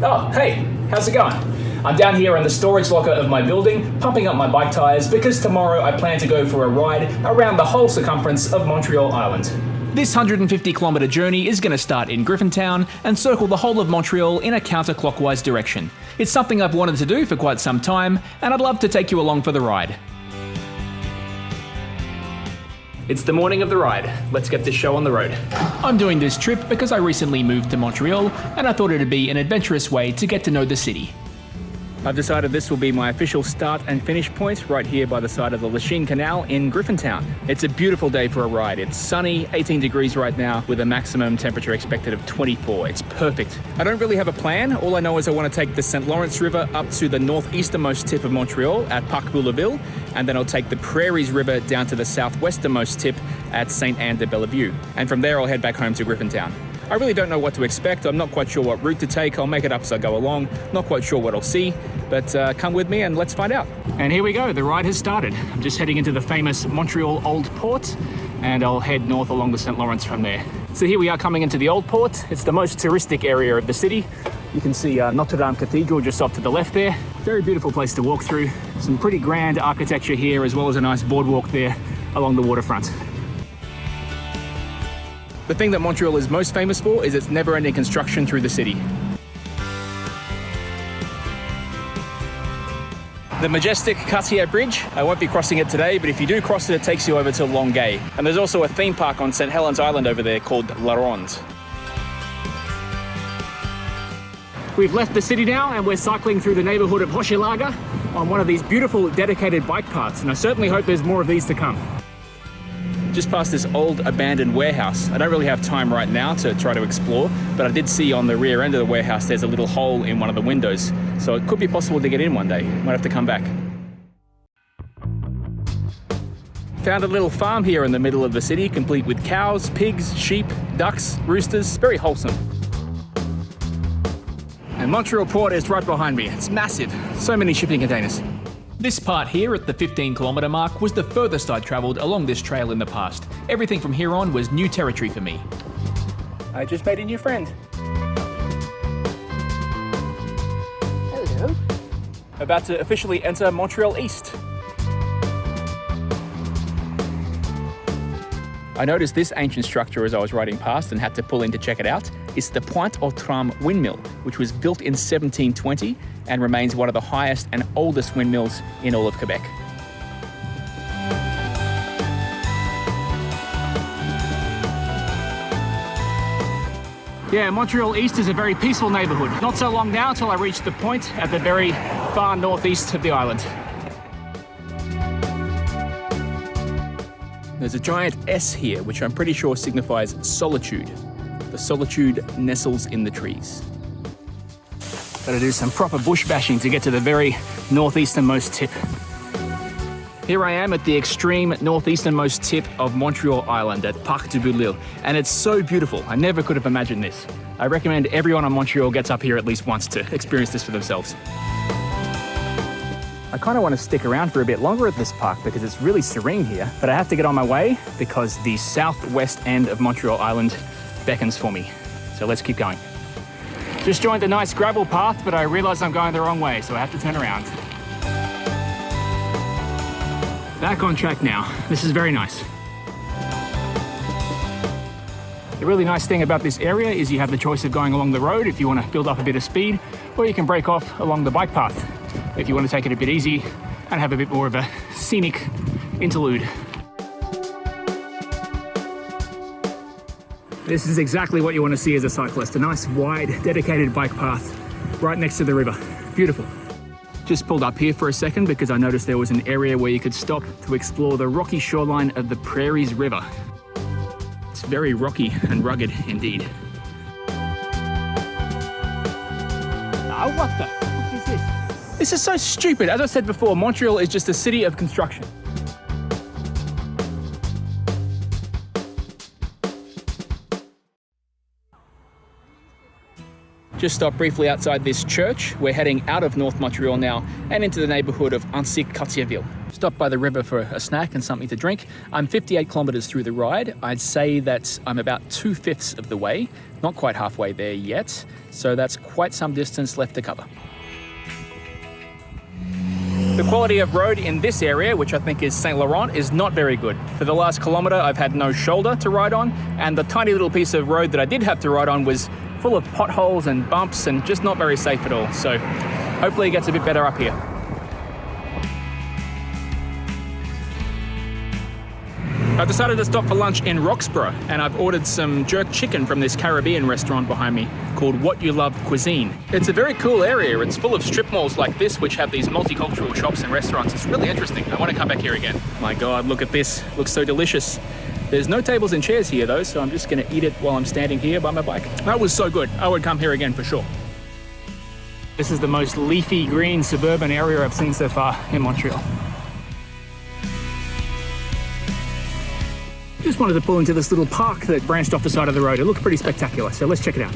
Oh, hey, how's it going? I'm down here in the storage locker of my building, pumping up my bike tires because tomorrow I plan to go for a ride around the whole circumference of Montreal Island. This 150-kilometre journey is going to start in Griffintown and circle the whole of Montreal in a counterclockwise direction. It's something I've wanted to do for quite some time, and I'd love to take you along for the ride. It's the morning of the ride. Let's get this show on the road. I'm doing this trip because I recently moved to Montreal, and I thought it'd be an adventurous way to get to know the city. I've decided this will be my official start and finish point right here by the side of the Lachine Canal in Griffintown. It's a beautiful day for a ride. It's sunny, 18 degrees right now, with a maximum temperature expected of 24. It's perfect. I don't really have a plan. All I know is I want to take the St. Lawrence River up to the northeasternmost tip of Montreal at Parc du Bout-de-l'Île, and then I'll take the Prairies River down to the southwesternmost tip at Sainte-Anne-de-Bellevue. And from there I'll head back home to Griffintown. I really don't know what to expect. I'm not quite sure what route to take. I'll make it up as I go along. Not quite sure what I'll see, but come with me and let's find out. And here we go, the ride has started. I'm just heading into the famous Montreal Old Port, and I'll head north along the St. Lawrence from there. So here we are coming into the Old Port. It's the most touristic area of the city. You can see Notre Dame Cathedral just off to the left there. Very beautiful place to walk through. Some pretty grand architecture here, as well as a nice boardwalk there along the waterfront. The thing that Montreal is most famous for is its never-ending construction through the city. The majestic Cartier Bridge, I won't be crossing it today, but if you do cross it, it takes you over to Longueuil. And there's also a theme park on St. Helens Island over there called La Ronde. We've left the city now and we're cycling through the neighbourhood of Hochelaga on one of these beautiful dedicated bike paths, and I certainly hope there's more of these to come. Just past this old abandoned warehouse. I don't really have time right now to try to explore, but I did see on the rear end of the warehouse there's a little hole in one of the windows, so it could be possible to get in one day. Might have to come back. Found a little farm here in the middle of the city, complete with cows, pigs, sheep, ducks, roosters. Very wholesome. And Montreal Port is right behind me. It's massive. So many shipping containers. This part here at the 15-kilometre mark was the furthest I'd travelled along this trail in the past. Everything from here on was new territory for me. I just made a new friend. Hello. About to officially enter Montreal East. I noticed this ancient structure as I was riding past and had to pull in to check it out. It's the Pointe-aux-Trembles windmill, which was built in 1720 and remains one of the highest and oldest windmills in all of Quebec. Yeah, Montreal East is a very peaceful neighbourhood. Not so long now till I reach the point at the very far northeast of the island. There's a giant S here, which I'm pretty sure signifies solitude. The solitude nestles in the trees. Gotta do some proper bush bashing to get to the very northeasternmost tip. Here I am at the extreme northeasternmost tip of Montreal Island at Parc du Bout-de-l'Île, and it's so beautiful. I never could have imagined this. I recommend everyone on Montreal gets up here at least once to experience this for themselves. I kind of want to stick around for a bit longer at this park because it's really serene here, but I have to get on my way because the southwest end of Montreal Island beckons for me. So let's keep going. Just joined a nice gravel path, but I realize I'm going the wrong way, so I have to turn around. Back on track now. This is very nice. The really nice thing about this area is you have the choice of going along the road if you want to build up a bit of speed, or you can break off along the bike path if you want to take it a bit easy and have a bit more of a scenic interlude. This is exactly what you want to see as a cyclist, a nice wide dedicated bike path right next to the river. Beautiful. Just pulled up here for a second because I noticed there was an area where you could stop to explore the rocky shoreline of the Prairies River. It's very rocky and rugged indeed. Oh, what the fuck is this? This is so stupid. As I said before, Montreal is just a city of construction. Just stopped briefly outside this church. We're heading out of North Montreal now and into the neighbourhood of Annecy-Cartierville. Stopped by the river for a snack and something to drink. I'm 58 kilometers through the ride. I'd say that I'm about 2/5 of the way, not quite halfway there yet. So that's quite some distance left to cover. The quality of road in this area, which I think is Saint Laurent, is not very good. For the last kilometre, I've had no shoulder to ride on, and the tiny little piece of road that I did have to ride on was full of potholes and bumps and just not very safe at all. So hopefully it gets a bit better up here. I've decided to stop for lunch in Roxborough, and I've ordered some jerk chicken from this Caribbean restaurant behind me called What You Love Cuisine. It's a very cool area. It's full of strip malls like this, which have these multicultural shops and restaurants. It's really interesting. I want to come back here again. My God, look at this. Looks so delicious. There's no tables and chairs here though, so I'm just going to eat it while I'm standing here by my bike. That was so good. I would come here again for sure. This is the most leafy green suburban area I've seen so far in Montreal. Just wanted to pull into this little park that branched off the side of the road. It looked pretty spectacular, so let's check it out.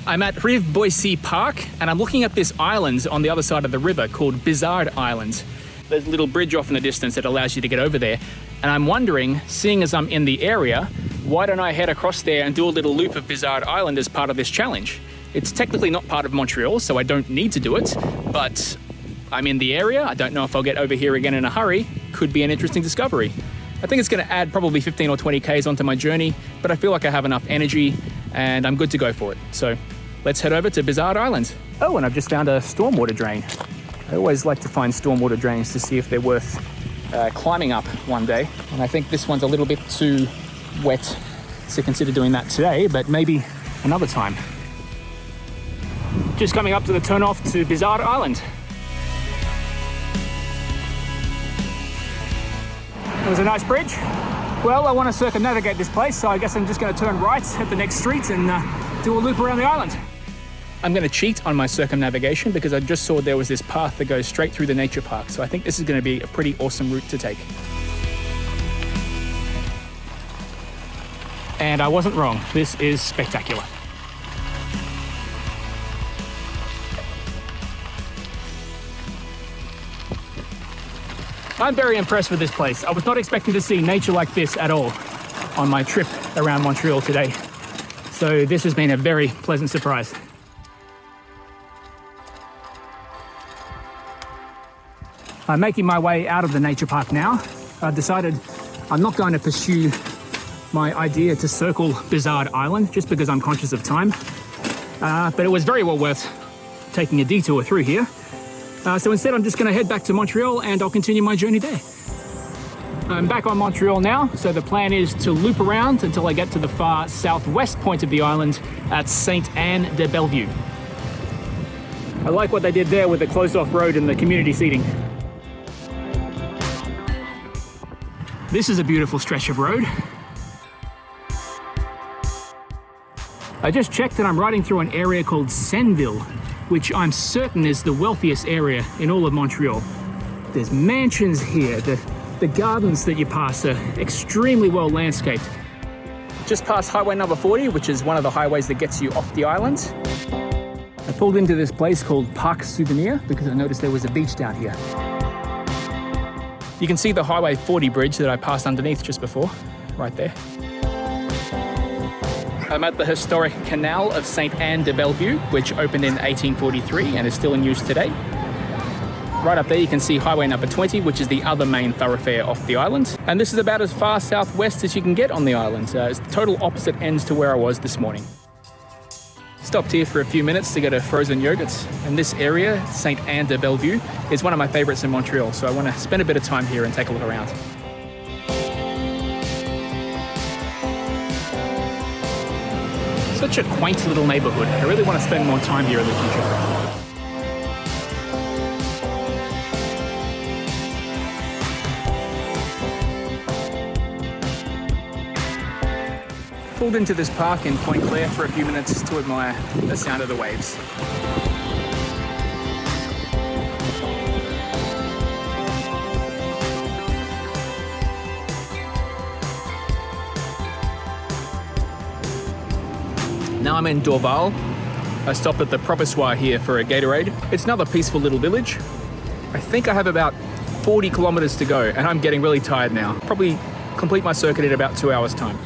I'm at Rive-Boissy Park, and I'm looking at this island on the other side of the river called Bizard Island. There's a little bridge off in the distance that allows you to get over there. And I'm wondering, seeing as I'm in the area, why don't I head across there and do a little loop of Bizard Island as part of this challenge? It's technically not part of Montreal, so I don't need to do it, but I'm in the area. I don't know if I'll get over here again in a hurry. Could be an interesting discovery. I think it's going to add probably 15 or 20 Ks onto my journey, but I feel like I have enough energy and I'm good to go for it. So let's head over to Bizard Island. Oh, and I've just found a stormwater drain. I always like to find stormwater drains to see if they're worth climbing up one day. And I think this one's a little bit too wet to consider doing that today, but maybe another time. Just coming up to the turnoff to Bizard Island. It was a nice bridge. Well, I want to circumnavigate this place, so I guess I'm just going to turn right at the next street and do a loop around the island. I'm going to cheat on my circumnavigation because I just saw there was this path that goes straight through the nature park, so I think this is going to be a pretty awesome route to take. And I wasn't wrong. This is spectacular. I'm very impressed with this place. I was not expecting to see nature like this at all on my trip around Montreal today. So this has been a very pleasant surprise. I'm making my way out of the nature park now. I've decided I'm not going to pursue my idea to circle Bizard Island just because I'm conscious of time. But it was very well worth taking a detour through here. So instead, I'm just going to head back to Montreal and I'll continue my journey there. I'm back on Montreal now, so the plan is to loop around until I get to the far southwest point of the island at Sainte-Anne-de-Bellevue. I like what they did there with the closed-off road and the community seating. This is a beautiful stretch of road. I just checked and I'm riding through an area called Senneville, which I'm certain is the wealthiest area in all of Montreal. There's mansions here. The gardens that you pass are extremely well landscaped. Just past highway number 40, which is one of the highways that gets you off the island. I pulled into this place called Parc Souvenir because I noticed there was a beach down here. You can see the Highway 40 bridge that I passed underneath just before, right there. I'm at the historic Canal of Sainte-Anne-de-Bellevue, which opened in 1843 and is still in use today. Right up there you can see highway number 20, which is the other main thoroughfare off the island. And this is about as far southwest as you can get on the island. It's total opposite ends to where I was this morning. Stopped here for a few minutes to get a frozen yogurt. And this area, Sainte-Anne-de-Bellevue, is one of my favorites in Montreal, so I want to spend a bit of time here and take a look around. Such a quaint little neighborhood. I really want to spend more time here in the future. Pulled into this park in Point Claire for a few minutes to admire the sound of the waves. Now I'm in Dorval. I stopped at the Provisoire here for a Gatorade. It's another peaceful little village. I think I have about 40 kilometers to go and I'm getting really tired now. Probably complete my circuit in about 2 hours time.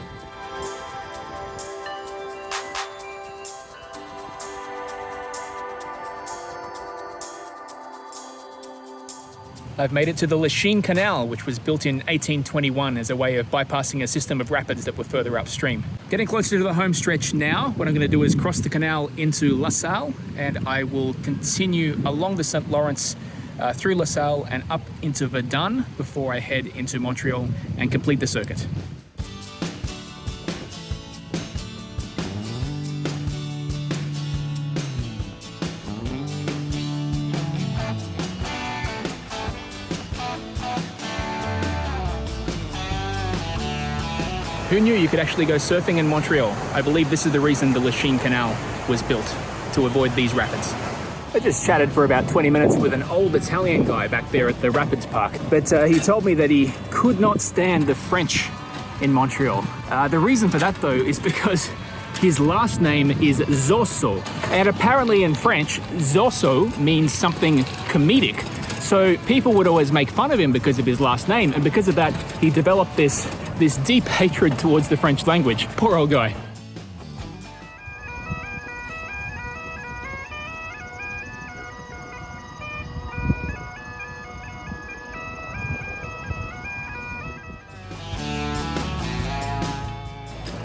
I've made it to the Lachine Canal, which was built in 1821 as a way of bypassing a system of rapids that were further upstream. Getting closer to the home stretch now, what I'm going to do is cross the canal into La Salle, and I will continue along the St. Lawrence through La Salle and up into Verdun before I head into Montreal and complete the circuit. Who knew you could actually go surfing in Montreal? I believe this is the reason the Lachine Canal was built, to avoid these rapids. I just chatted for about 20 minutes with an old Italian guy back there at the Rapids Park, but he told me that he could not stand the French in Montreal. The reason for that, though, is because his last name is Zosso, and apparently in French, Zosso means something comedic. So people would always make fun of him because of his last name, and because of that, he developed this deep hatred towards the French language. Poor old guy.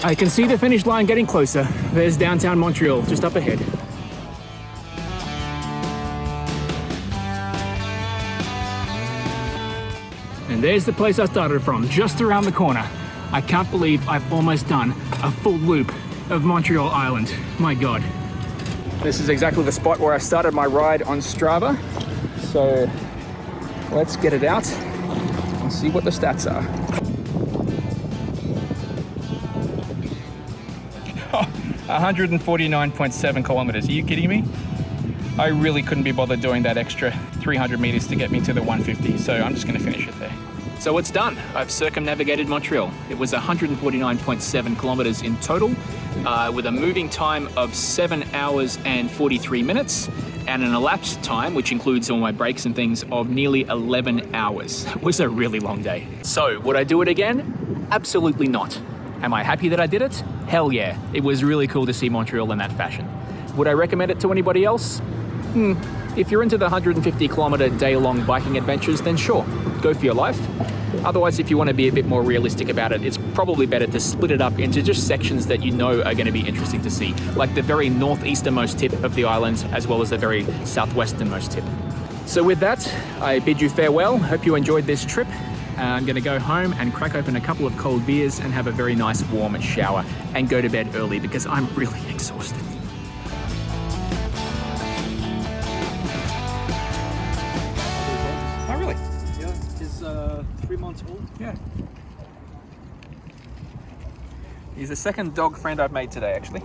I can see the finish line getting closer. There's downtown Montreal, just up ahead. And there's the place I started from, just around the corner. I can't believe I've almost done a full loop of Montreal Island. My God. This is exactly the spot where I started my ride on Strava. So let's get it out and see what the stats are. 149.7 kilometers. Are you kidding me? I really couldn't be bothered doing that extra 300 meters to get me to the 150, so I'm just going to finish it there. So it's done. I've circumnavigated Montreal. It was 149.7 kilometers in total, with a moving time of 7 hours and 43 minutes, and an elapsed time, which includes all my breaks and things, of nearly 11 hours. It was a really long day. So would I do it again? Absolutely not. Am I happy that I did it? Hell yeah. It was really cool to see Montreal in that fashion. Would I recommend it to anybody else? If you're into the 150 kilometer day-long biking adventures, then sure, go for your life. Otherwise, if you want to be a bit more realistic about it, it's probably better to split it up into just sections that you know are going to be interesting to see, like the very northeasternmost tip of the island, as well as the very southwesternmost tip. So with that, I bid you farewell. Hope you enjoyed this trip. I'm going to go home and crack open a couple of cold beers and have a very nice warm shower and go to bed early because I'm really exhausted. Oh, really? Yeah, he's 3 months old. Yeah. He's the second dog friend I've made today, actually.